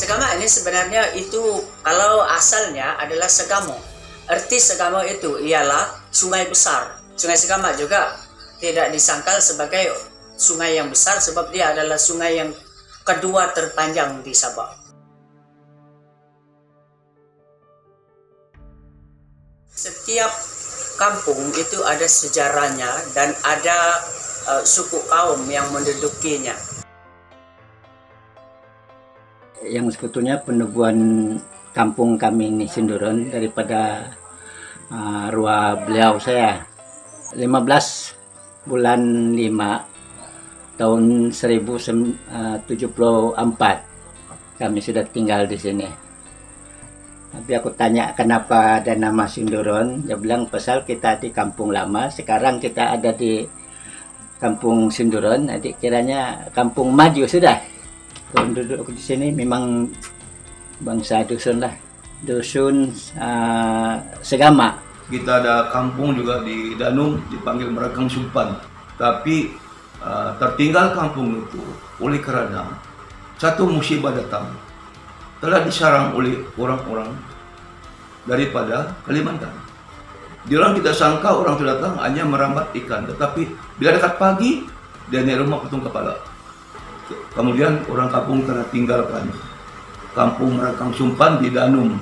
Segama ini sebenarnya itu kalau asalnya adalah Segamo. Arti Segamo itu ialah sungai besar. Sungai Segama juga tidak disangkal sebagai sungai yang besar sebab dia adalah sungai yang kedua terpanjang di Sabah. Setiap kampung itu ada sejarahnya dan ada suku kaum yang mendudukinya. Yang sebetulnya peneguhan kampung kami ini Sinduron daripada arwah beliau saya 15 bulan 5 tahun 1074 kami sudah tinggal di sini. Tapi aku tanya kenapa ada nama Sinduron, dia bilang pasal kita di kampung lama, sekarang kita ada di kampung Sinduron, jadi kiranya kampung maju sudah. Penduduk di sini memang bangsa dusun lah, dusun Segama. Kita ada kampung juga di Danum dipanggil Merakang Sumpan, tapi tertinggal kampung itu oleh kerana satu musibah datang, telah disarang oleh orang-orang daripada Kalimantan. Diorang tidak sangka orang itu datang hanya merambat ikan, tetapi bila dekat pagi dia naik rumah potong kepala. Kemudian orang kampung telah tinggalkan kampung Merakang Sumpan di Danum.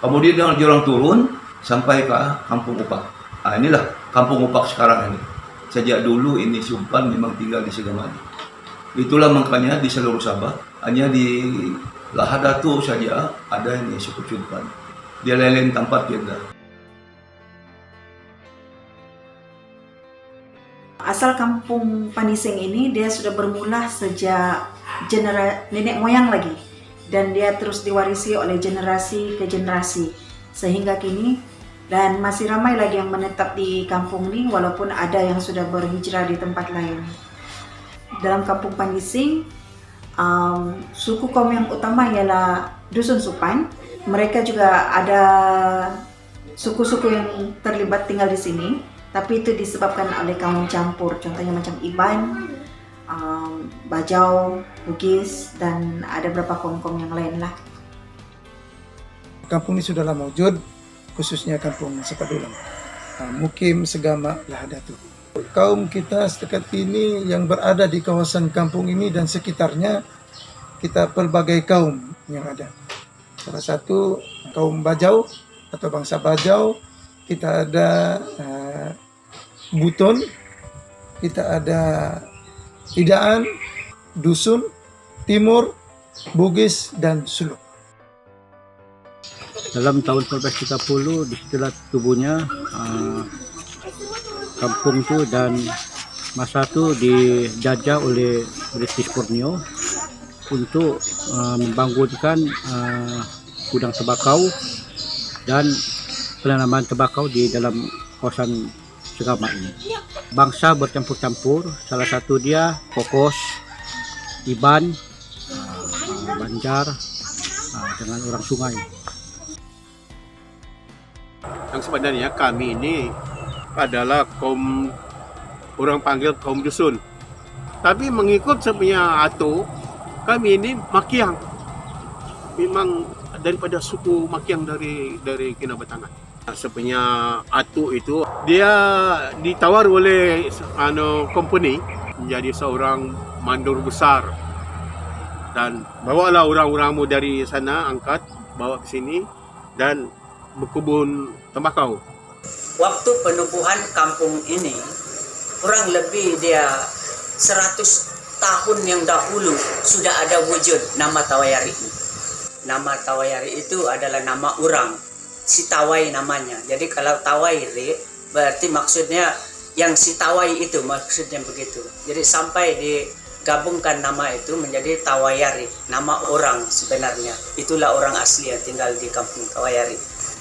Kemudian orang turun sampai ke kampung Upak. Inilah kampung Upak sekarang ini. Sejak dulu ini Sumpan memang tinggal di Segama. Itulah makanya di seluruh Sabah hanya di Lahadatu saja ada ini suku Sumpan. Dia lain tempat tidak. Asal kampung Panising ini dia sudah bermula sejak nenek moyang lagi, dan dia terus diwarisi oleh generasi ke generasi sehingga kini, dan masih ramai lagi yang menetap di kampung ini walaupun ada yang sudah berhijrah di tempat lain. Dalam kampung Panising, suku kaum yang utama ialah Dusun Supan. Mereka juga ada suku-suku yang terlibat tinggal di sini, tapi itu disebabkan oleh kaum campur, contohnya macam Iban, Bajau, Bugis, dan ada beberapa kaum-kaum yang lain lah. Kampung ini sudah lama wujud, khususnya kampung Sepadulang, Mukim, Segama, Lahadatu. Kaum kita setakat ini yang berada di kawasan kampung ini dan sekitarnya, kita pelbagai kaum yang ada. Salah satu kaum Bajau atau bangsa Bajau, kita ada Buton, kita ada Idaan, Dusun, Timur, Bugis, dan Suluk. Dalam tahun 1930 disitulah tubuhnya kampung itu, dan masa itu dijajah oleh British Borneo untuk membangunkan gudang tembakau dan penanaman tembakau di dalam kawasan Segama ini. Bangsa bercampur-campur, salah satu dia Kokos, Iban, Banjar, dengan orang sungai. Yang sebenarnya kami ini adalah kaum, orang panggil kaum dusun. Tapi mengikut sebenarnya Ato, kami ini Makiang. Memang daripada suku Makiang dari Kinabatangan. Sebenarnya Ato itu dia ditawar oleh company menjadi seorang mandor besar, dan bawalah orang-orangmu dari sana, angkat bawa ke sini dan berkebun tembakau. Waktu penubuhan kampung ini kurang lebih dia 100 tahun yang dahulu sudah ada wujud nama Tawayari. Nama Tawayari itu adalah nama orang, si Tawai namanya. Jadi kalau Tawairi berarti maksudnya yang si Tawai itu, maksudnya begitu. Jadi sampai digabungkan nama itu menjadi Tawayari, nama orang sebenarnya. Itulah orang asli yang tinggal di kampung Tawayari.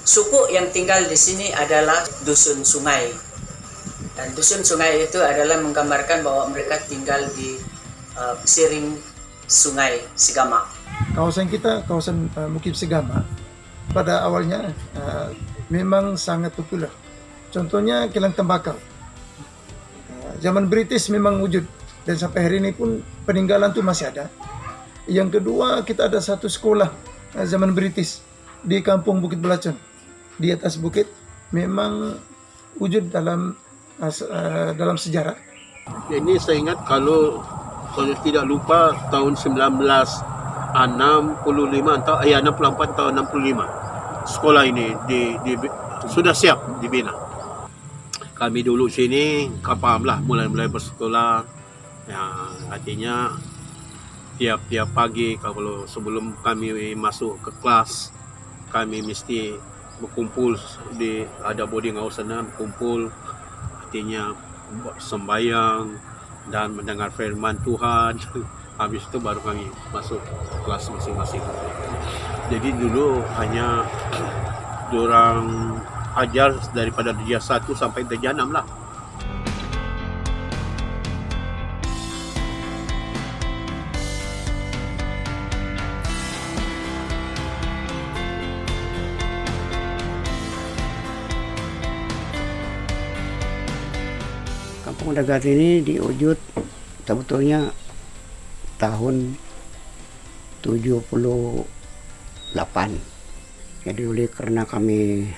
Suku yang tinggal di sini adalah Dusun Sungai. Dan Dusun Sungai itu adalah menggambarkan bahwa mereka tinggal di siring Sungai Segama. Kawasan kita, kawasan Mukim Segama, pada awalnya memang sangat populer. Contohnya kilang tembakau. Zaman British memang wujud, dan sampai hari ini pun peninggalan itu masih ada. Yang kedua, kita ada satu sekolah zaman British di kampung Bukit Belacon, di atas bukit, memang wujud dalam sejarah. Ini saya ingat kalau tidak lupa tahun 1965 atau 64 tahun 65 sekolah ini sudah siap dibina. Kami dulu sini fahamlah mulai bersekolah, ya, artinya tiap pagi kalau sebelum kami masuk ke kelas kami mesti berkumpul ada boarding house sana, berkumpul artinya sembahyang dan mendengar firman Tuhan. Habis itu baru kami masuk kelas masing-masing. Jadi dulu hanya diorang ajar daripada darjah 1 sampai darjah 6 lah. Kampung Dagat ini diwujud sebetulnya tahun 78. Jadi oleh karena kami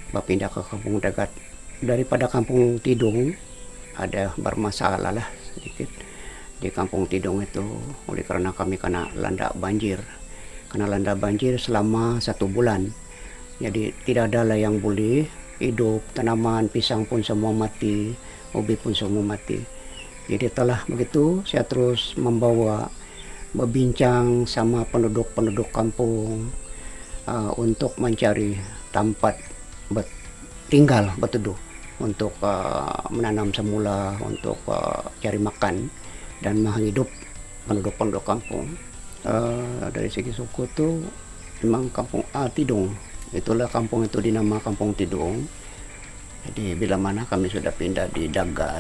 berpindah ke Kampung Dagat daripada Kampung Tidung, ada bermasalah lah sedikit di Kampung Tidung itu oleh karena kami kena landa banjir. Kena landa banjir selama 1 bulan. Jadi tidak ada lah yang boleh hidup, tanaman pisang pun semua mati, ubi pun semua mati. Jadi telah begitu saya terus berbincang sama penduduk kampung untuk mencari tempat tinggal berteduh, untuk menanam semula, untuk cari makan dan menghidup penduduk kampung. Dari segi suku itu memang kampung Tidung, itulah kampung itu dinama Kampung Tidung. Jadi bila mana kami sudah pindah di Dagat,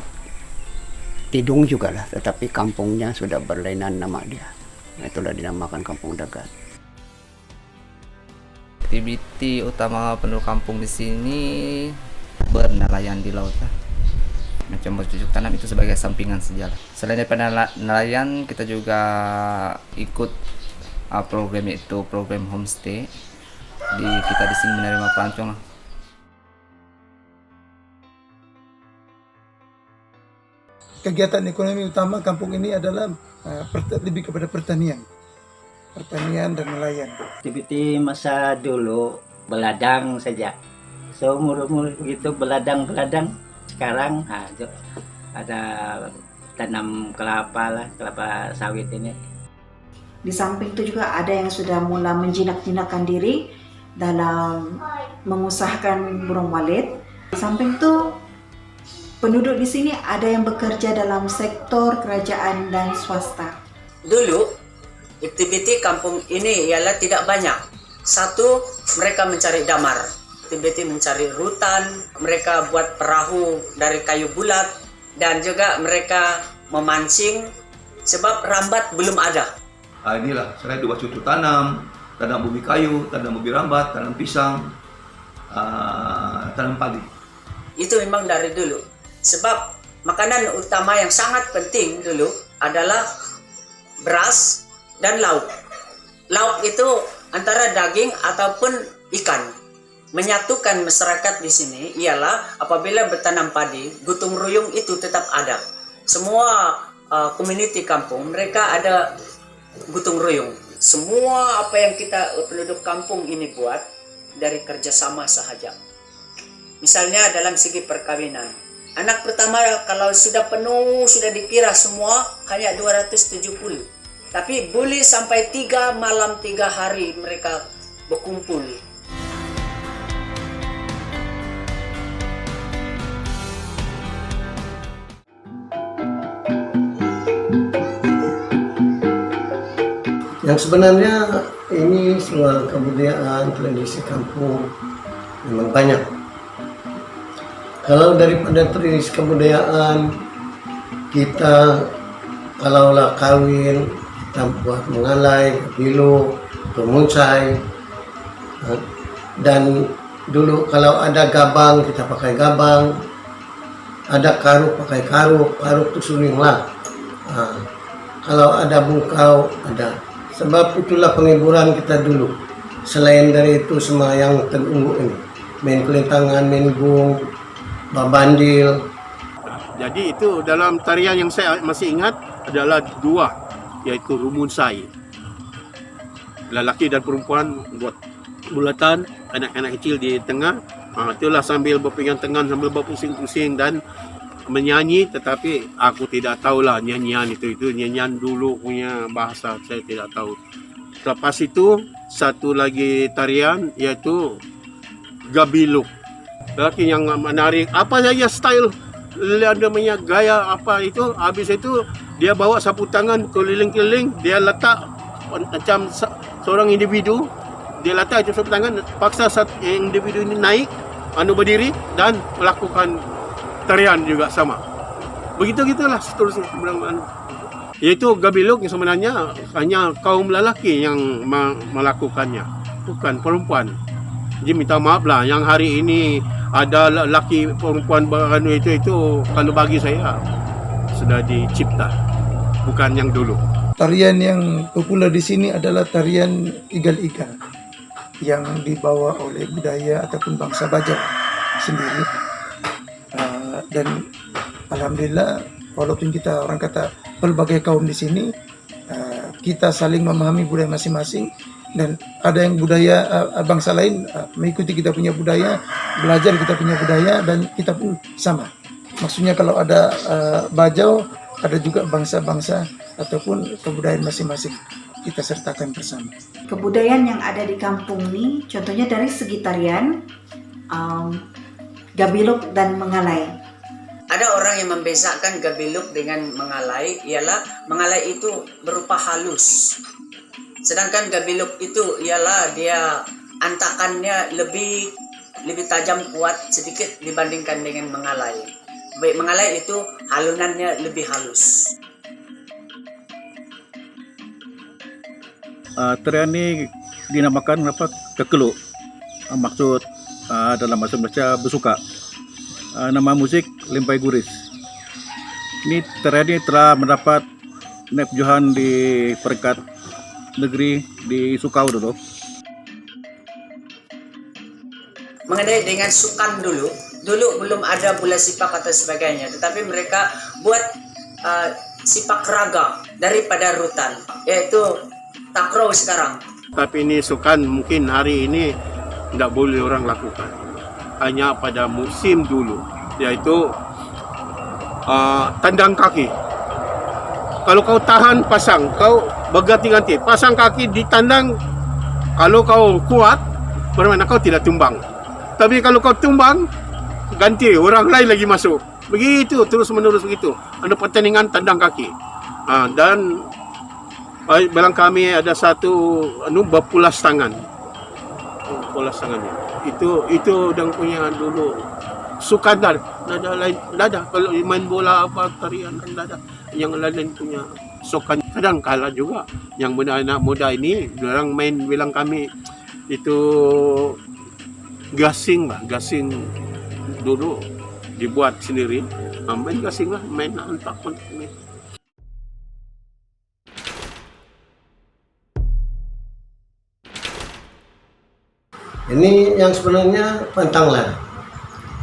Tidung juga lah, tetapi kampungnya sudah berlainan nama dia. Itulah dinamakan Kampung Dagat. Aktiviti utama penduduk kampung di sini bernelayan di laut lah. Macam bercocok tanam itu sebagai sampingan saja lah. Selain daripada nelayan, kita juga ikut program itu program homestay. Kita di sini menerima pelancong lah. Kegiatan ekonomi utama kampung ini adalah lebih kepada pertanian dan nelayan. Aktiviti masa dulu beladang saja. Seumur-umur begitu beladang. Sekarang ada tanam kelapa sawit ini. Di samping itu juga ada yang sudah mulai menjinak-jinakkan diri dalam mengusahakan burung walet. Di samping itu penduduk di sini ada yang bekerja dalam sektor kerajaan dan swasta. Dulu, aktiviti kampung ini ialah tidak banyak. Satu, mereka mencari damar. Aktiviti mencari rutan, mereka buat perahu dari kayu bulat, dan juga mereka memancing sebab rambat belum ada. Inilah, saya buat cucu tanam ubi kayu, tanam ubi rambat, tanam pisang, tanam padi. Itu memang dari dulu. Sebab makanan utama yang sangat penting dulu adalah beras dan lauk. Lauk itu antara daging ataupun ikan. Menyatukan masyarakat di sini ialah apabila bertanam padi, gotong royong itu tetap ada. Semua community kampung mereka ada gotong royong. Semua apa yang kita penduduk kampung ini buat dari kerjasama sahaja. Misalnya dalam segi perkawinan, anak pertama kalau sudah penuh, sudah dikira semua hanya 270. Tapi boleh sampai 3 malam 3 hari mereka berkumpul. Yang sebenarnya ini soal kebudayaan, tradisi kampung memang banyak. Kalau daripada tradisi kebudayaan, kita kalaulah kawin, kita buat mengalai, pilu, kemuncai, dan dulu kalau ada gabang, kita pakai gabang, ada karuk, pakai karuk itu suling lah. Kalau ada bungkau, ada Sebab itulah penghiburan kita dulu. Selain dari itu semua yang terungguk ini. Main kulintangan, main gung, babandil. Jadi itu dalam tarian yang saya masih ingat adalah dua, yaitu rumunsai. Lelaki dan perempuan buat bulatan, anak-anak kecil di tengah. Itulah sambil berpegang tangan, sambil berpusing-pusing dan menyanyi, tetapi aku tidak tahulah nyanyian itu nyanyian dulu punya bahasa, saya tidak tahu. Lepas itu satu lagi tarian yaitu gabiluk. Lelaki yang menarik apa saja style, ada punya gaya apa itu, habis itu dia bawa sapu tangan keliling-keliling, dia letak macam seorang individu, dia letak itu sapu tangan, paksa individu ini naik, berdiri dan melakukan tarian juga sama. Begitu-gitulah seterusnya. Yaitu gabiluk yang sebenarnya hanya kaum lelaki yang melakukannya, bukan perempuan. Jadi minta maaf lah yang hari ini ada lelaki perempuan itu kalau bagi saya sudah dicipta, bukan yang dulu. Tarian yang populer di sini adalah tarian igal-igal yang dibawa oleh budaya ataupun bangsa Bajau sendiri. Dan alhamdulillah, walaupun kita orang kata pelbagai kaum di sini, kita saling memahami budaya masing-masing, dan ada yang budaya bangsa lain mengikuti kita punya budaya, belajar kita punya budaya, dan kita pun sama. Maksudnya kalau ada Bajau, ada juga bangsa-bangsa ataupun kebudayaan masing-masing, kita sertakan bersama. Kebudayaan yang ada di kampung ini, contohnya dari segi tarian, gabiluk dan mengalai. Ada orang yang membezakan gabiluk dengan mengalai, ialah mengalai itu berupa halus. Sedangkan gabiluk itu ialah dia antakannya lebih tajam kuat sedikit dibandingkan dengan mengalai. Baik, mengalai itu halunannya lebih halus. Tarian ini dinamakan kekeluk. Maksud dalam bahasa Malaysia bersuka. Nama musik Limpai Guris. Ini tarian ini telah mendapat penjohan di peringkat negeri di Sukau dulu. Mengenai dengan sukan dulu belum ada bola sipak atau sebagainya, tetapi mereka buat sipak raga daripada rutan, yaitu takraw sekarang. Tapi ini sukan mungkin hari ini tidak boleh orang lakukan. Hanya pada musim dulu, yaitu tandang kaki. Kalau kau tahan pasang, kau berganti-ganti pasang kaki ditandang. Kalau kau kuat, bermakna kau tidak tumbang. Tapi kalau kau tumbang, ganti orang lain lagi masuk. Begitu terus menerus begitu. Ada pertandingan tandang kaki. Dan bilang kami ada satu berpulas tangan. Pulas tangannya. Itu dan punya dulu sukan dah ada kalau main bola apa tarian ada yang lain punya sukan. Kadang kala juga yang anak muda ini orang main bilang kami itu gasing dulu dibuat sendiri, main gasing lah, main antak ini. Ini yang sebenarnya pantang lara.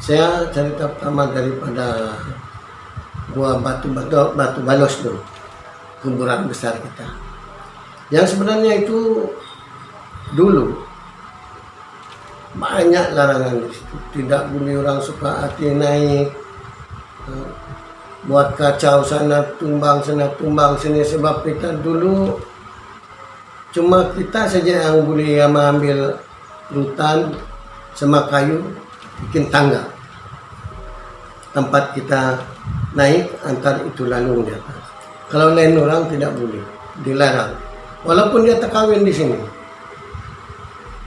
Saya cerita pertama daripada gua batu balos dulu, kuburan besar kita. Yang sebenarnya itu dulu banyak larangan di situ. Tidak boleh orang suka hati naik, buat kacau sana tumbang sini, sebab kita dulu cuma kita saja yang boleh mengambil rutan sama kayu, bikin tangga tempat kita naik, antar itu lalu di atas. Kalau lain orang tidak boleh, dilarang. Walaupun dia terkawin di sini,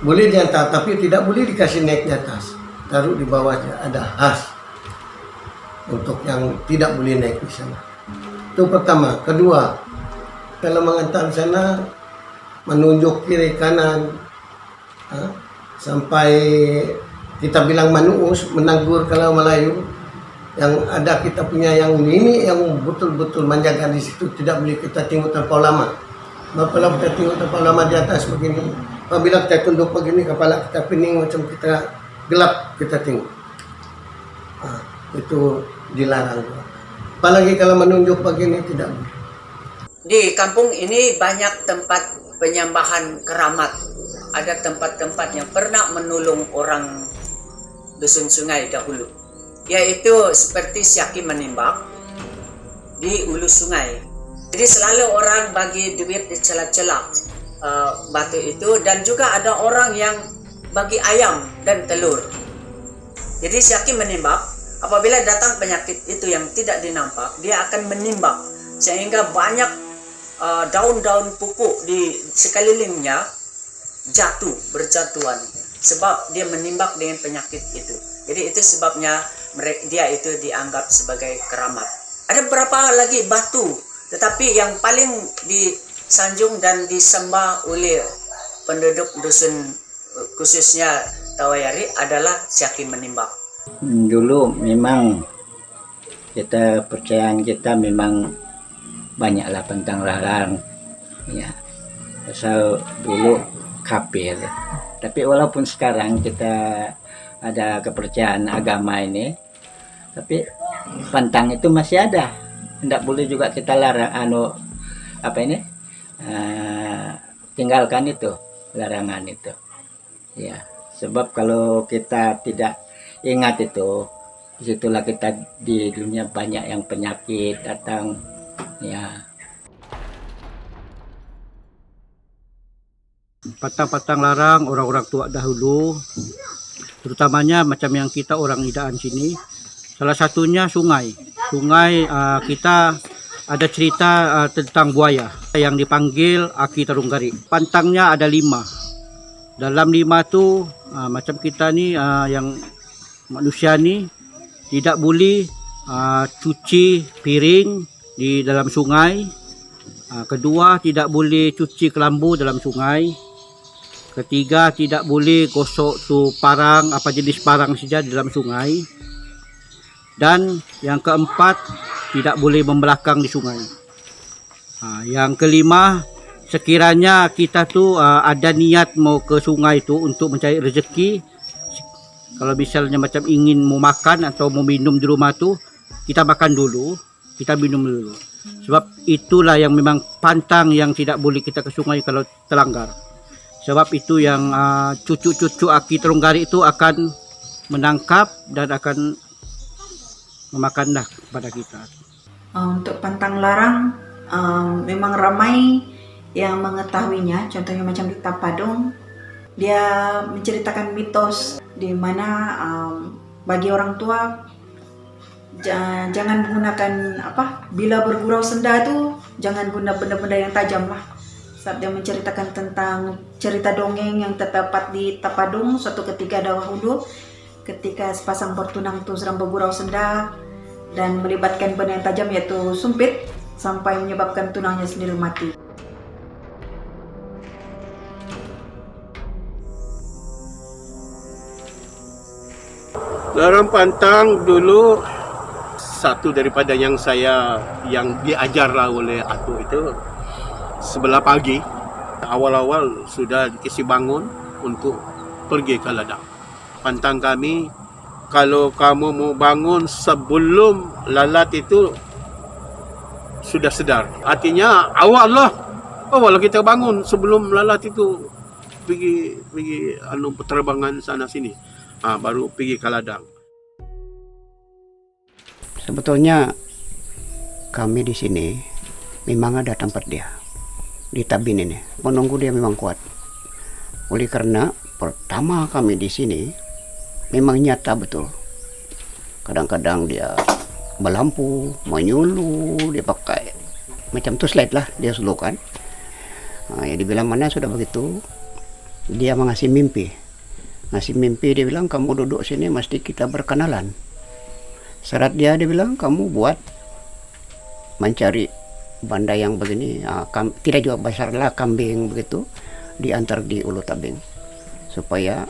boleh diantar, tapi tidak boleh dikasih naik di atas. Taruh di bawahnya, ada khas untuk yang tidak boleh naik di sana. Itu pertama. Kedua, kalau mengantar sana menunjuk kiri kanan, sampai kita bilang manuus, menegur kalau Melayu, yang ada kita punya yang ini yang betul-betul menjaga di situ, tidak boleh kita tengok terlalu lama. Apabila kita tengok tempat lama di atas begini, apabila kita tunduk begini, kepala kita pening macam kita gelap kita tengok. Itu dilarang. Apalagi kalau menunjuk begini tidak boleh. Di kampung ini banyak tempat penyembahan keramat. Ada tempat-tempat yang pernah menolong orang dusun sungai dahulu. Yaitu seperti Syaki Menimbak di ulu sungai. Jadi selalu orang bagi duit di celah-celah batu itu, dan juga ada orang yang bagi ayam dan telur. Jadi Syaki Menimbak, apabila datang penyakit itu yang tidak dinampak, dia akan menimbak sehingga banyak daun-daun pupuk di sekelilingnya berjatuhan sebab dia menimbak dengan penyakit itu. Jadi itu sebabnya dia itu dianggap sebagai keramat. Ada beberapa lagi batu, tetapi yang paling disanjung dan disembah oleh penduduk dusun khususnya Tawayari adalah Syaki Menimbak. Dulu memang percayaan kita memang banyaklah pantang larang, ya. Asal dulu kafir. Tapi walaupun sekarang kita ada kepercayaan agama ini, tapi pantang itu masih ada. Tidak boleh juga kita larang, tinggalkan itu, larangan itu. Ya, sebab kalau kita tidak ingat itu, disitulah kita di dunia banyak yang penyakit datang. Ya. Pantang-pantang larang orang-orang tua dahulu, terutamanya macam yang kita orang Idaan sini, salah satunya sungai. Kita ada cerita tentang buaya yang dipanggil Aki Tarunggari. Pantangnya ada 5. Dalam 5 tu macam kita ni yang manusia ni tidak boleh cuci piring di dalam sungai. Kedua, tidak boleh cuci kelambu dalam sungai. Ketiga, tidak boleh gosok tu parang, apa jenis parang saja di dalam sungai. Dan yang keempat, tidak boleh membelakang di sungai. Yang kelima, sekiranya kita tu ada niat mau ke sungai tu untuk mencari rezeki, kalau misalnya macam ingin mau makan atau mau minum di rumah tu, kita makan dulu, kita minum dulu. Sebab itulah yang memang pantang yang tidak boleh kita ke sungai kalau terlanggar. Sebab itu yang cucu-cucu Aki Tarunggari itu akan menangkap dan akan memakanlah kepada kita. Untuk pantang larang memang ramai yang mengetahuinya. Contohnya macam di Tapadong, dia menceritakan mitos di mana bagi orang tua jangan menggunakan bila bergurau senda itu jangan guna benda-benda yang tajam lah. Saat dia menceritakan tentang cerita dongeng yang terdapat di Tapadong, suatu ketika dahulu ketika sepasang bertunang itu sedang bergurau senda dan melibatkan benda yang tajam yaitu sumpit sampai menyebabkan tunangnya sendiri mati. Larang pantang dulu satu daripada yang diajarlah oleh atuk itu, sebelah pagi awal-awal sudah dikasih bangun untuk pergi ke ladang. Pantang kami, kalau kamu mau bangun sebelum lalat itu sudah sedar. Artinya awal kita bangun sebelum lalat itu pergi penerbangan sana sini. Baru pergi ke ladang. Sebetulnya kami di sini memang ada tempat dia di Tabin ini, menunggu dia memang kuat. Oleh karena pertama kami di sini memang nyata betul. Kadang-kadang dia berlampu, menyuluh, dia pakai macam tu slide lah dia sulukan. Ya dibilang mana sudah begitu, dia mengasih mimpi. Ngasih mimpi, dia bilang kamu duduk sini mesti kita berkenalan. Syarat dia bilang kamu buat mencari benda yang begini, tidak juga besarlah kambing begitu, diantar di Ulu Tabing supaya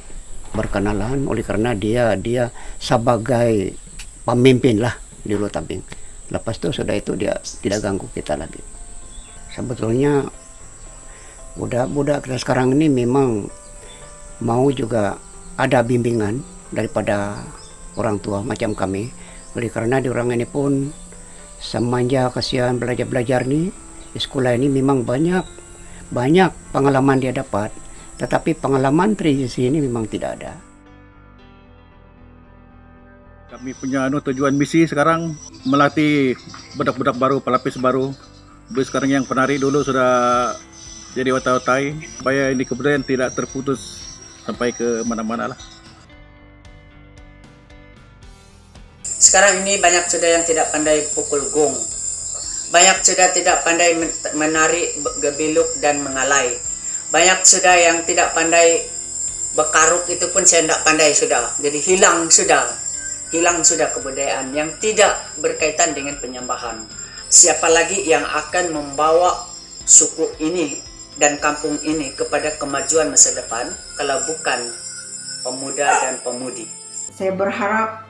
berkenalan. Oleh karena dia sebagai pemimpin lah di Ulu Tabing. Lepas itu sudah itu dia tidak ganggu kita lagi. Sebetulnya Budak-budak kita sekarang ini memang mau juga ada bimbingan daripada orang tua macam kami. Oleh karena di orang ini pun semanja kasihan belajar-belajar nih di sekolah ini memang banyak pengalaman dia dapat, tetapi pengalaman tradisi ini memang tidak ada. Kami punya tujuan misi sekarang melatih budak-budak baru, pelapis baru. Sekarang yang penari dulu sudah jadi watai-watai, supaya ini kebudayaan tidak terputus sampai ke mana-mana lah. Sekarang ini banyak sudah yang tidak pandai pukul gong. Banyak sudah tidak pandai menari gebeluk dan mengalai. Banyak sudah yang tidak pandai berkaruk, itu pun saya tidak pandai sudah. Jadi hilang sudah kebudayaan yang tidak berkaitan dengan penyembahan. Siapa lagi yang akan membawa suku ini dan kampung ini kepada kemajuan masa depan kalau bukan pemuda dan pemudi? Saya berharap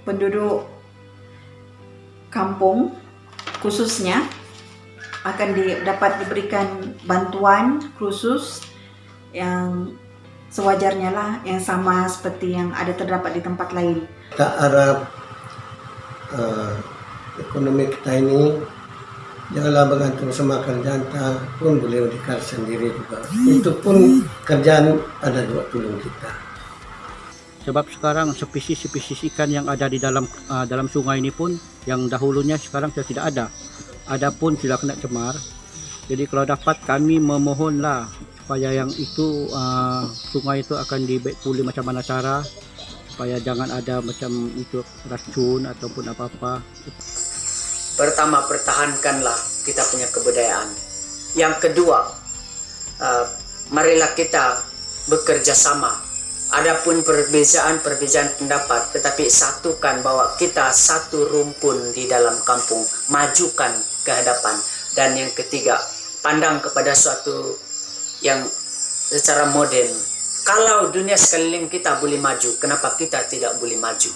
penduduk kampung khususnya akan dapat diberikan bantuan khusus yang sewajarnya lah, yang sama seperti yang ada terdapat di tempat lain. Kita harap ekonomi kita ini janganlah bergantung sama kerjaan, pun boleh berdikar sendiri juga. Itu pun kerjaan ada dua tolong kita. Sebab sekarang spesies ikan yang ada di dalam sungai ini pun yang dahulunya sekarang sudah tidak ada. Ada pun sudah kena cemar. Jadi kalau dapat kami memohonlah supaya yang itu sungai itu akan dibaik pulih macam mana cara, supaya jangan ada macam itu racun ataupun apa-apa. Pertama, pertahankanlah kita punya kebudayaan. Yang kedua, marilah kita bekerja sama. Adapun perbezaan pendapat, tetapi satukan bahwa kita satu rumpun di dalam kampung, majukan ke hadapan. Dan yang ketiga, pandang kepada suatu yang secara modern. Kalau dunia sekeliling kita boleh maju, kenapa kita tidak boleh maju?